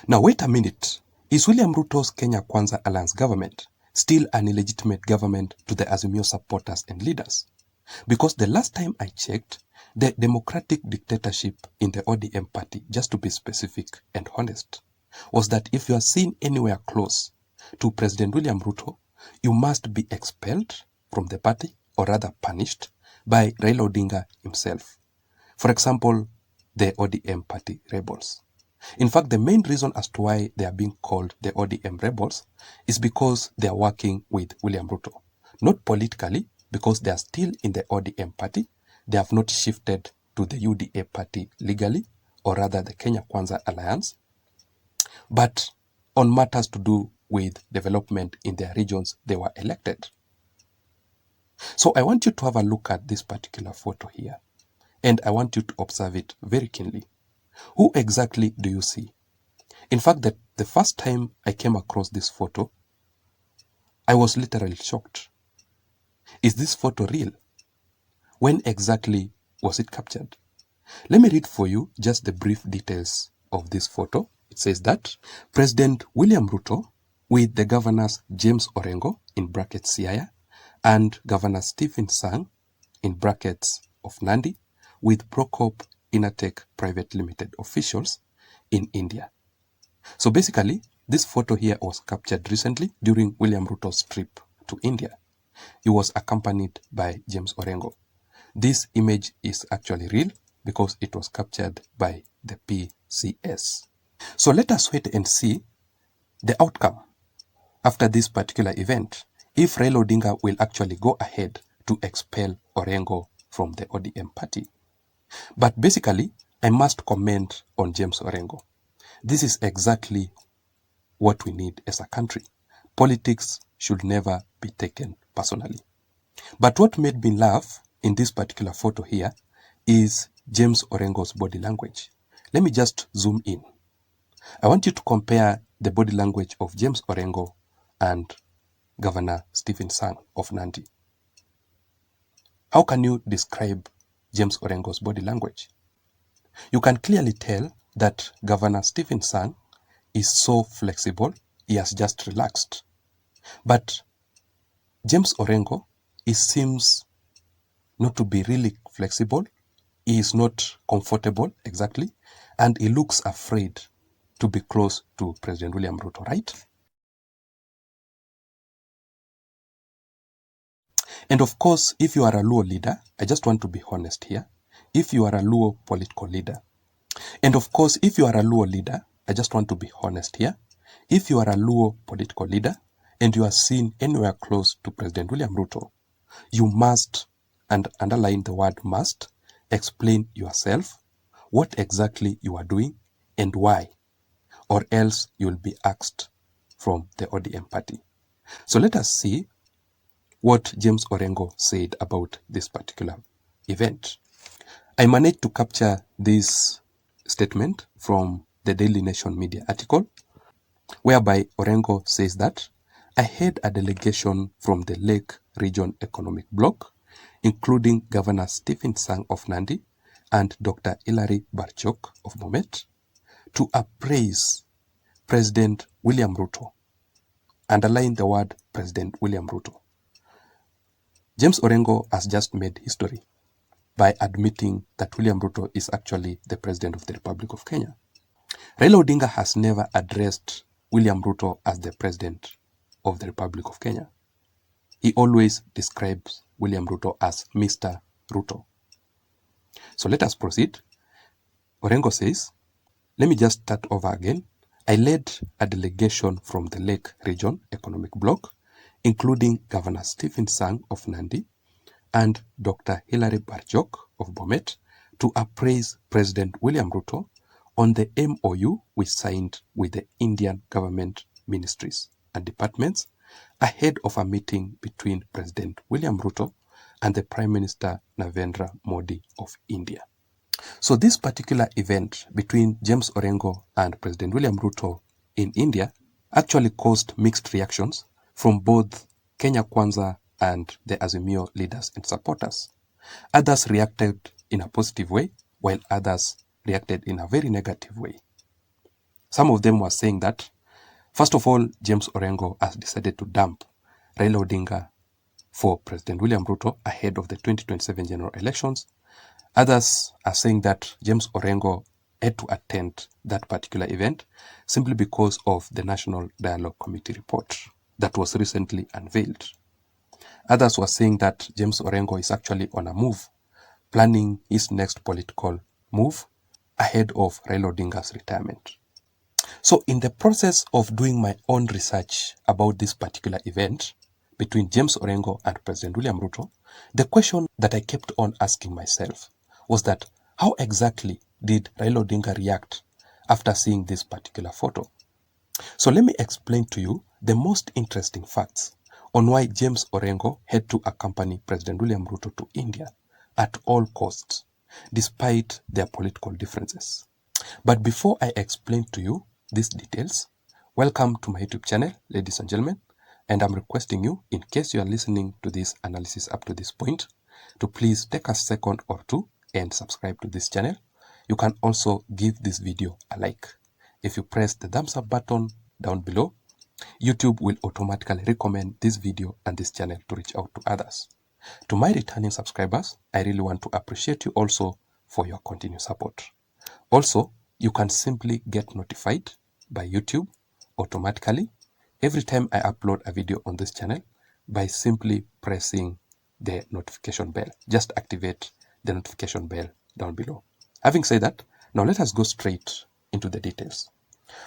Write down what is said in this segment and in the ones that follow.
Now wait a minute. Is William Ruto's Kenya Kwanza Alliance government still an illegitimate government to the Azimio supporters and leaders? Because the last time I checked, the democratic dictatorship in the ODM party, just to be specific and honest, was that if you are seen anywhere close to President William Ruto, you must be expelled from the party, or rather punished, by Raila Odinga himself. For example, the ODM party rebels. In fact, the main reason as to why they are being called the ODM rebels is because they are working with William Ruto. Not politically, because they are still in the ODM party. They have not shifted to the UDA party legally, or rather the Kenya Kwanza Alliance, but on matters to do with development in their regions they were elected. So I want you to have a look at this particular photo here, and I want you to observe it very keenly. Who exactly do you see? In fact, the first time I came across this photo, I was literally shocked. Is this photo real? When exactly was it captured? Let me read for you just the brief details of this photo. It says that President William Ruto with the governors James Orengo, in brackets Siaya, and Governor Stephen Sang, in brackets of Nandi, with Procop Inatech Private Limited officials in India. So basically, this photo here was captured recently during William Ruto's trip to India. He was accompanied by James Orengo. This image is actually real because it was captured by the PCS. So let us wait and see the outcome after this particular event, if Raila Odinga will actually go ahead to expel Orengo from the ODM party. But basically, I must comment on James Orengo. This is exactly what we need as a country. Politics should never be taken personally. But what made me laugh in this particular photo here is James Orengo's body language. Let me just zoom in. I want you to compare the body language of James Orengo and Governor Stephen Sang of Nandi. How can you describe James Orengo's body language? You can clearly tell that Governor Stephen Sang is so flexible, he has just relaxed. But James Orengo, he seems not to be really flexible, he is not comfortable exactly, and he looks afraid to be close to President William Ruto, right? And of course, if you are a Luo leader, I just want to be honest here, if you are a Luo political leader, and of course, if you are a Luo leader, I just want to be honest here, if you are a Luo political leader and you are seen anywhere close to President William Ruto, you must, and underline the word must, explain yourself, what exactly you are doing and why, or else you will be axed from the ODM party. So let us see what James Orengo said about this particular event. I managed to capture this statement from the Daily Nation media article, whereby Orengo says that I had a delegation from the Lake Region Economic Bloc, including Governor Stephen Sang of Nandi and Dr. Hilary Barchok of Bomet, to appraise President William Ruto. Underline the word President William Ruto. James Orengo has just made history by admitting that William Ruto is actually the President of the Republic of Kenya. Raila Odinga has never addressed William Ruto as the President of the Republic of Kenya. He always describes William Ruto as Mr. Ruto. So let us proceed. Orengo says, let me just start over again. I led a delegation from the Lake Region Economic Bloc, including Governor Stephen Sang of Nandi and Dr. Hilary Barchok of Bomet, to appraise President William Ruto on the MOU we signed with the Indian government ministries and departments ahead of a meeting between President William Ruto and the Prime Minister Narendra Modi of India. So this particular event between James Orengo and President William Ruto in India actually caused mixed reactions from both Kenya Kwanza and the Azimio leaders and supporters. Others reacted in a positive way, while others reacted in a very negative way. Some of them were saying that, first of all, James Orengo has decided to dump Raila Odinga for President William Ruto ahead of the 2027 general elections. Others are saying that James Orengo had to attend that particular event simply because of the National Dialogue Committee report that was recently unveiled. Others were saying that James Orengo is actually on a move, planning his next political move ahead of Raila Odinga's retirement. So in the process of doing my own research about this particular event between James Orengo and President William Ruto, the question that I kept on asking myself was that how exactly did Raila Odinga react after seeing this particular photo? So let me explain to you the most interesting facts on why James Orengo had to accompany President William Ruto to India at all costs, despite their political differences. But before I explain to you these details, welcome to my YouTube channel, ladies and gentlemen, and I'm requesting you, in case you are listening to this analysis up to this point, to please take a second or two and subscribe to this channel. You can also give this video a like. If you press the thumbs up button down below, YouTube will automatically recommend this video and this channel to reach out to others. To my returning subscribers, I really want to appreciate you also for your continued support. Also, you can simply get notified by YouTube automatically every time I upload a video on this channel by simply pressing the notification bell. Just activate the notification bell down below. Having said that, now let us go straight into the details.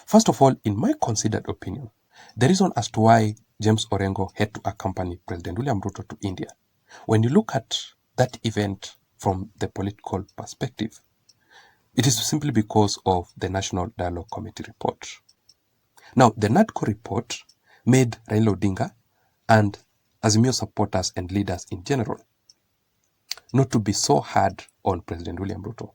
First of all, in my considered opinion, the reason as to why James Orengo had to accompany President William Ruto to India, when you look at that event from the political perspective, it is simply because of the National Dialogue Committee report. Now, the NADCO report made Raila Odinga and Azimio supporters and leaders in general not to be so hard on President William Ruto.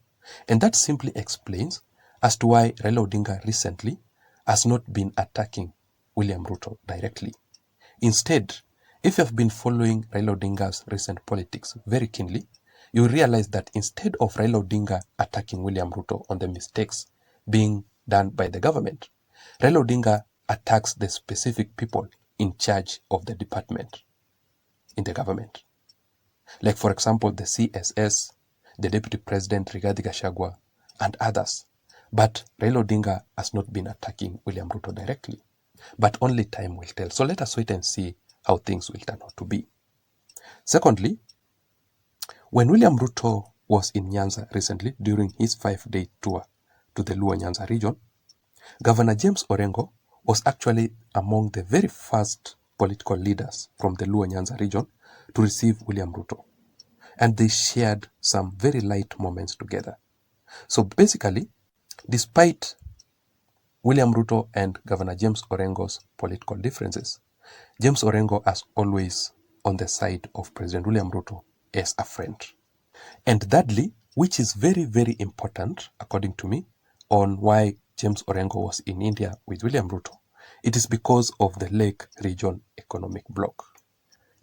And that simply explains as to why Raila Odinga recently has not been attacking William Ruto directly. Instead, if you have been following Raila Odinga's recent politics very keenly, you realize that instead of Raila Odinga attacking William Ruto on the mistakes being done by the government, Raila Odinga attacks the specific people in charge of the department in the government. Like, for example, the CSS, the Deputy President Rigathi Gachagua, and others. But Raila Odinga has not been attacking William Ruto directly. But only time will tell. So let us wait and see how things will turn out to be. Secondly, when William Ruto was in Nyanza recently during his 5-day tour to the Luo Nyanza region, Governor James Orengo was actually among the very first political leaders from the Luo Nyanza region to receive William Ruto. And they shared some very light moments together. So basically, despite William Ruto and Governor James Orengo's political differences, James Orengo is always on the side of President William Ruto as a friend. And thirdly, which is very, very important, according to me, on why James Orengo was in India with William Ruto, it is because of the Lake Region Economic Bloc.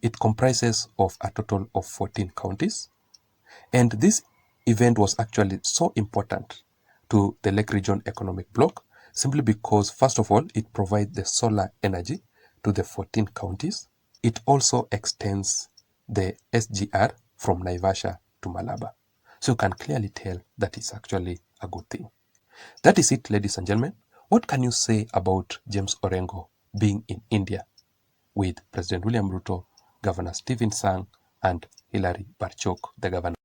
It comprises of a total of 14 counties, and this event was actually so important to the Lake Region Economic Bloc simply because, first of all, it provides the solar energy to the 14 counties. It also extends the SGR from Naivasha to Malaba. So you can clearly tell that it's actually a good thing. That is it, ladies and gentlemen. What can you say about James Orengo being in India with President William Ruto, Governor Stephen Sang, and Hilary Barchok, the governor?